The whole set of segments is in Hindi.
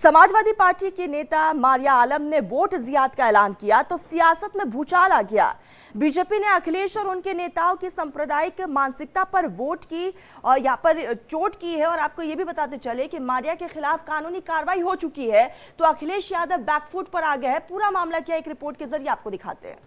समाजवादी पार्टी के नेता मारिया आलम ने वोट जिहाद का ऐलान किया तो सियासत में भूचाल आ गया। बीजेपी ने अखिलेश और उनके नेताओं की सांप्रदायिक मानसिकता पर वोट की और यहाँ पर चोट की है। और आपको ये भी बताते चले कि मारिया के खिलाफ कानूनी कार्रवाई हो चुकी है, तो अखिलेश यादव बैकफुट पर आ गया है। पूरा मामला क्या, एक रिपोर्ट के जरिए आपको दिखाते हैं।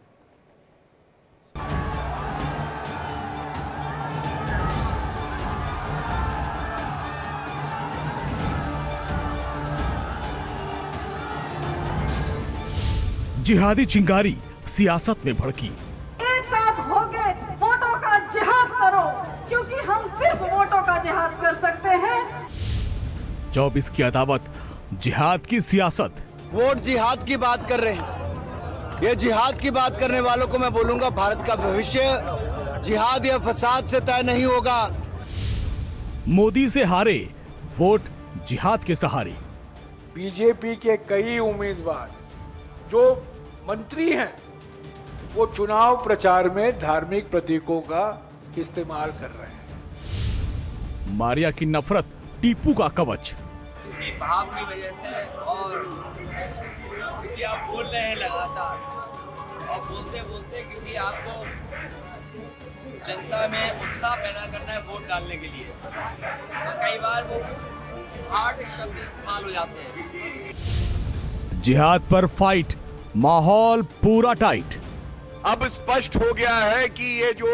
जिहादी चिंगारी सियासत में भड़की। एक साथ होके वोटों का जिहाद करो, क्योंकि हम सिर्फ वोटों का जिहाद कर सकते हैं। 24 की अदावत, जिहाद की सियासत। वोट जिहाद की बात कर रहे हैं। ये जिहाद की बात करने वालों को मैं बोलूंगा, भारत का भविष्य जिहाद या फसाद से तय नहीं होगा। मोदी से हारे, वोट जिहाद के सहारे। बीजेपी के कई उम्मीदवार जो मंत्री हैं, वो चुनाव प्रचार में धार्मिक प्रतीकों का इस्तेमाल कर रहे हैं। मारिया की नफरत टीपू का कवच। किसी भाव की वजह से, और क्योंकि आप बोल रहे हैं लगातार और बोलते बोलते, क्योंकि आपको जनता में उत्साह पैदा करना है वोट डालने के लिए, तो कई बार वो हार्ड शब्द इस्तेमाल हो जाते हैं। जिहाद पर फाइट, माहौल पूरा टाइट। अब स्पष्ट हो गया है कि ये जो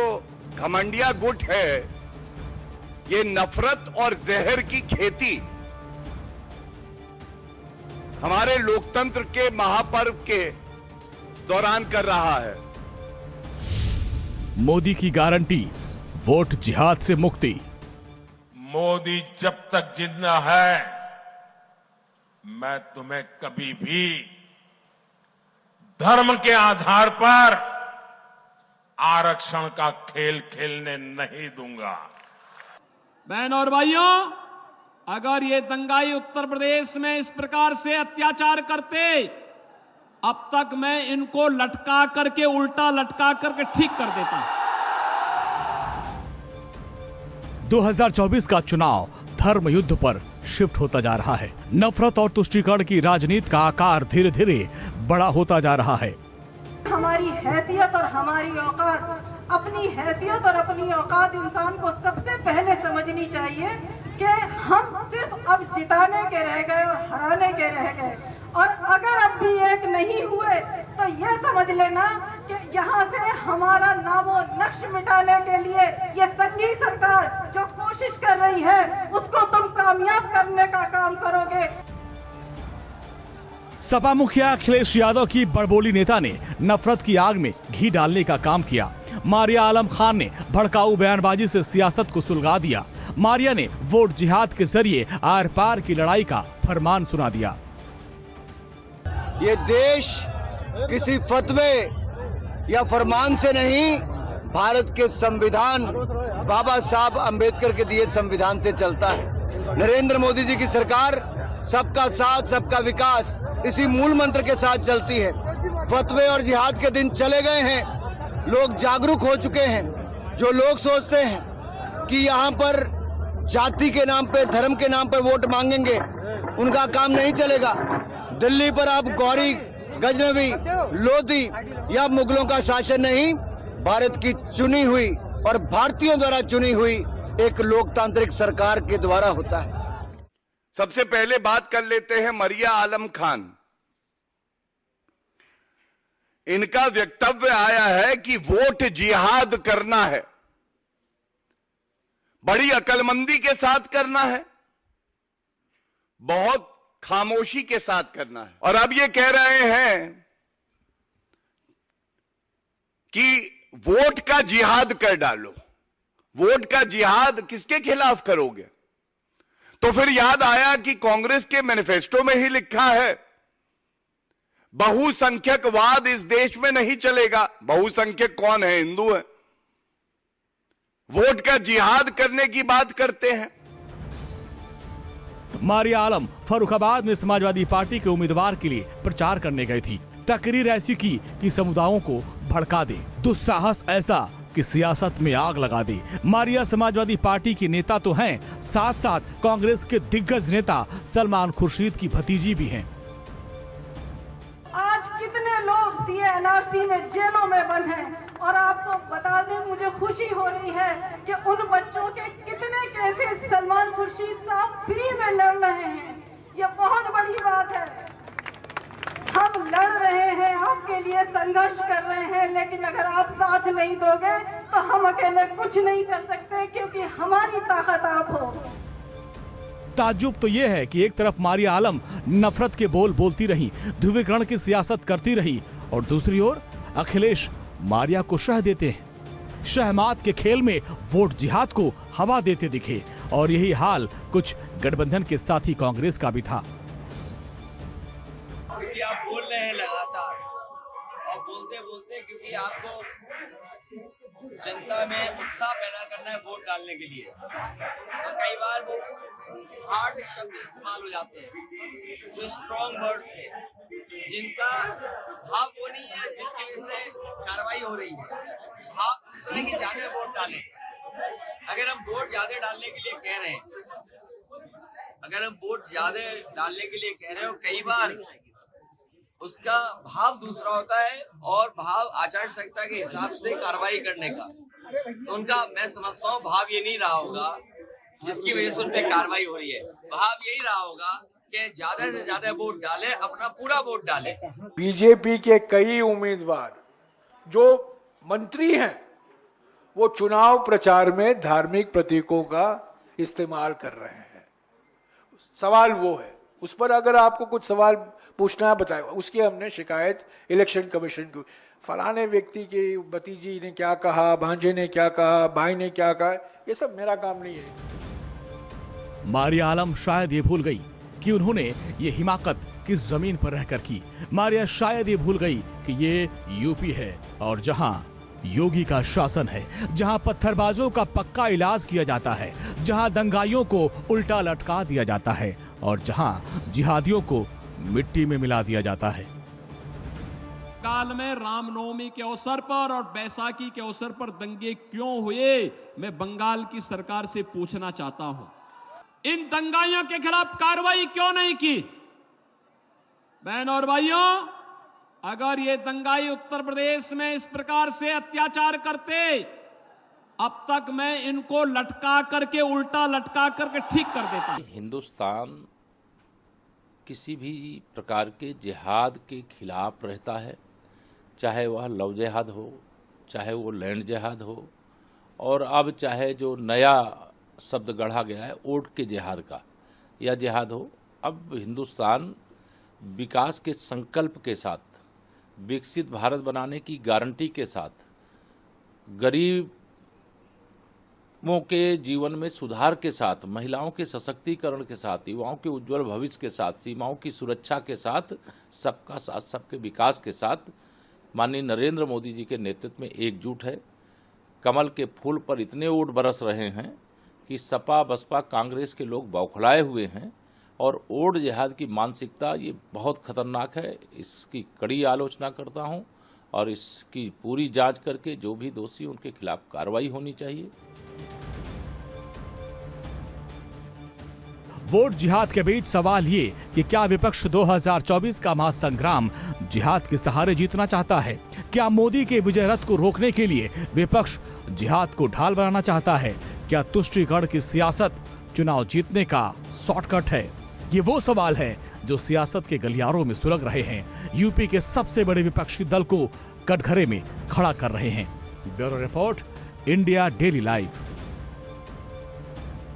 घमंडिया गुट है, ये नफरत और जहर की खेती हमारे लोकतंत्र के महापर्व के दौरान कर रहा है। मोदी की गारंटी, वोट जिहाद से मुक्ति। मोदी जब तक जिंदा है, मैं तुम्हें कभी भी धर्म के आधार पर आरक्षण का खेल खेलने नहीं दूंगा। बहन और भाइयों, अगर ये दंगाई उत्तर प्रदेश में इस प्रकार से अत्याचार करते, अब तक मैं इनको लटका करके, उल्टा लटका करके ठीक कर देता। 2024 का चुनाव धर्म युद्ध पर शिफ्ट होता जा रहा है। नफरत और तुष्टीकरण की राजनीति का आकार धीरे धीरे बड़ा होता जा रहा है। हमारी हैसियत और हमारी औकात, अपनी हैसियत और अपनी औकात इंसान को सबसे पहले समझनी चाहिए कि हम सिर्फ अब जिताने के रह गए और हराने के रह गए। और अगर अब भी एक नहीं हुए तो यह समझ लेना कि यहाँ से हमारा नामो नक्श मिटाने के लिए ये संघी सरकार जो कोशिश कर रही है, उसको तुम कामयाब करने का काम करोगे। सपा मुखिया अखिलेश यादव की बड़बोली नेता ने नफरत की आग में घी डालने का काम किया। मारिया आलम खान ने भड़काऊ बयानबाजी से सियासत को सुलगा दिया। मारिया ने वोट जिहाद के जरिए आर पार की लड़ाई का फरमान सुना दिया। ये देश किसी फतवे या फरमान से नहीं, भारत के संविधान, बाबा साहब अंबेडकर के दिए संविधान से चलता है। नरेंद्र मोदी जी की सरकार सबका साथ, सबका विकास, इसी मूल मंत्र के साथ चलती है। फतवे और जिहाद के दिन चले गए हैं। लोग जागरूक हो चुके हैं। जो लोग सोचते हैं कि यहाँ पर जाति के नाम पे, धर्म के नाम पे वोट मांगेंगे, उनका काम नहीं चलेगा। दिल्ली पर अब गौरी, गजनवी, लोधी या मुगलों का शासन नहीं, भारत की चुनी हुई और भारतीयों द्वारा चुनी हुई एक लोकतांत्रिक सरकार के द्वारा होता है। सबसे पहले बात कर लेते हैं मारिया आलम खान। इनका वक्तव्य आया है कि वोट जिहाद करना है, बड़ी अकलमंदी के साथ करना है, बहुत खामोशी के साथ करना है। और अब ये कह रहे हैं कि वोट का जिहाद कर डालो। वोट का जिहाद किसके खिलाफ करोगे? तो फिर याद आया कि कांग्रेस के मैनिफेस्टो में ही लिखा है, बहुसंख्यकवाद इस देश में नहीं चलेगा। बहुसंख्यक कौन है? हिंदू है। वोट का जिहाद करने की बात करते हैं। मारिया आलम फर्रुखाबाद में समाजवादी पार्टी के उम्मीदवार के लिए प्रचार करने गई थी। तकरीर ऐसी की कि समुदायों को भड़का दे। दुस्साहस ऐसा की सियासत में आग लगा दी। मारिया समाजवादी पार्टी की नेता तो हैं, साथ साथ कांग्रेस के दिग्गज नेता सलमान खुर्शीद की भतीजी भी हैं। आज कितने लोग सीए एनआरसी में जेलों में बंद हैं और आपको बताने में मुझे खुशी हो रही है कि उन बच्चों के कितने केसेस सलमान खुर्शीद साहब फ्री में लड़ रहे हैं। ये बहुत बड़ी बात है। हम लड़ रहे हैं, आपके लिए संघर्ष कर रहे हैं, लेकिन अगर आप साथ नहीं दोगे तो हम अकेले कुछ नहीं कर सकते, क्योंकि हमारी ताकत आप हो। ताज्जुब तो यह है कि एक तरफ मारिया आलम नफरत के बोल बोलती रही, ध्रुवीकरण की सियासत करती रही, और दूसरी ओर अखिलेश मारिया को शह देते हैं। शहमात के खेल में वोट जिहाद को हवा देते दिखे, और यही हाल कुछ गठबंधन के साथी कांग्रेस का भी था। क्योंकि आप बोल रहे हैं लगातार, और बोलते बोलते क्योंकि आपको जनता में उत्साह पैदा करना है वोट डालने के लिए, तो कई बार वो हार्ड शब्द इस्तेमाल हो जाते हैं, जो स्ट्रॉन्ग वर्ड्स हैं, जिनका भाव वो नहीं है जिसकी वजह से कार्रवाई हो रही है। भाव दूसरा है कि ज्यादा वोट डालें। अगर हम वोट ज्यादा डालने के लिए कह रहे हैं, कई बार उसका भाव दूसरा होता है, और भाव आचार संहिता के हिसाब से कार्रवाई करने का, तो उनका मैं समझता हूँ भाव ये नहीं रहा होगा जिसकी वजह से उन पे कार्रवाई हो रही है। भाव यही रहा होगा कि ज्यादा से ज्यादा वोट डालें, अपना पूरा वोट डालें। बीजेपी के कई उम्मीदवार जो मंत्री हैं वो चुनाव प्रचार में धार्मिक प्रतीकों का इस्तेमाल कर रहे हैं। सवाल वो है, उस पर अगर आपको कुछ सवाल पूछना है बताए। उसकी हमने शिकायत इलेक्शन कमीशन की, फलाने व्यक्ति की भतीजी ने क्या कहा, भांजे ने क्या कहा, भाई ने क्या कहा, ये सब मेरा काम नहीं है। मारिया आलम शायद ये भूल गई कि उन्होंने ये हिमाकत किस जमीन पर रहकर की। मारिया शायद ये भूल गई कि ये यूपी है, और जहां योगी का शासन है, जहां पत्थरबाजों का पक्का इलाज किया जाता है, जहां दंगाइयों को उल्टा लटका दिया जाता है, और जहां जिहादियों को मिट्टी में मिला दिया जाता है। काल में रामनवमी के अवसर पर और बैसाखी के अवसर पर दंगे क्यों हुए, मैं बंगाल की सरकार से पूछना चाहता हूं। इन दंगाइयों के खिलाफ कार्रवाई क्यों नहीं की? बहनों और भाइयों, अगर ये दंगाई उत्तर प्रदेश में इस प्रकार से अत्याचार करते, अब तक मैं इनको लटका करके, उल्टा लटका करके ठीक कर देता। हिंदुस्तान किसी भी प्रकार के जिहाद के खिलाफ रहता है, चाहे वह लव जिहाद हो, चाहे वो लैंड जिहाद हो, और अब चाहे जो नया शब्द गढ़ा गया है ओट के जिहाद का, या जिहाद हो। अब हिंदुस्तान विकास के संकल्प के साथ, विकसित भारत बनाने की गारंटी के साथ, गरीबों के जीवन में सुधार के साथ, महिलाओं के सशक्तिकरण के साथ, युवाओं के उज्जवल भविष्य के साथ, सीमाओं की सुरक्षा के साथ, सबका साथ, सबके विकास के साथ माननीय नरेंद्र मोदी जी के नेतृत्व में एकजुट है। कमल के फूल पर इतने वोट बरस रहे हैं कि सपा बसपा कांग्रेस के लोग बौखलाए हुए हैं, और वोट जिहाद की मानसिकता ये बहुत खतरनाक है। इसकी कड़ी आलोचना करता हूं, और इसकी पूरी जांच करके जो भी दोषी उनके खिलाफ कार्रवाई होनी चाहिए। वोट जिहाद के बीच सवाल ये कि क्या विपक्ष 2024 का महासंग्राम जिहाद के सहारे जीतना चाहता है? क्या मोदी के विजय रथ को रोकने के लिए विपक्ष जिहाद को ढाल बनाना चाहता है? क्या तुष्टीकरण की सियासत चुनाव जीतने का शॉर्टकट है? ये वो सवाल है जो सियासत के गलियारों में सुलग रहे हैं, यूपी के सबसे बड़े विपक्षी दल को कटघरे में खड़ा कर रहे हैं। Bureau report, India daily live.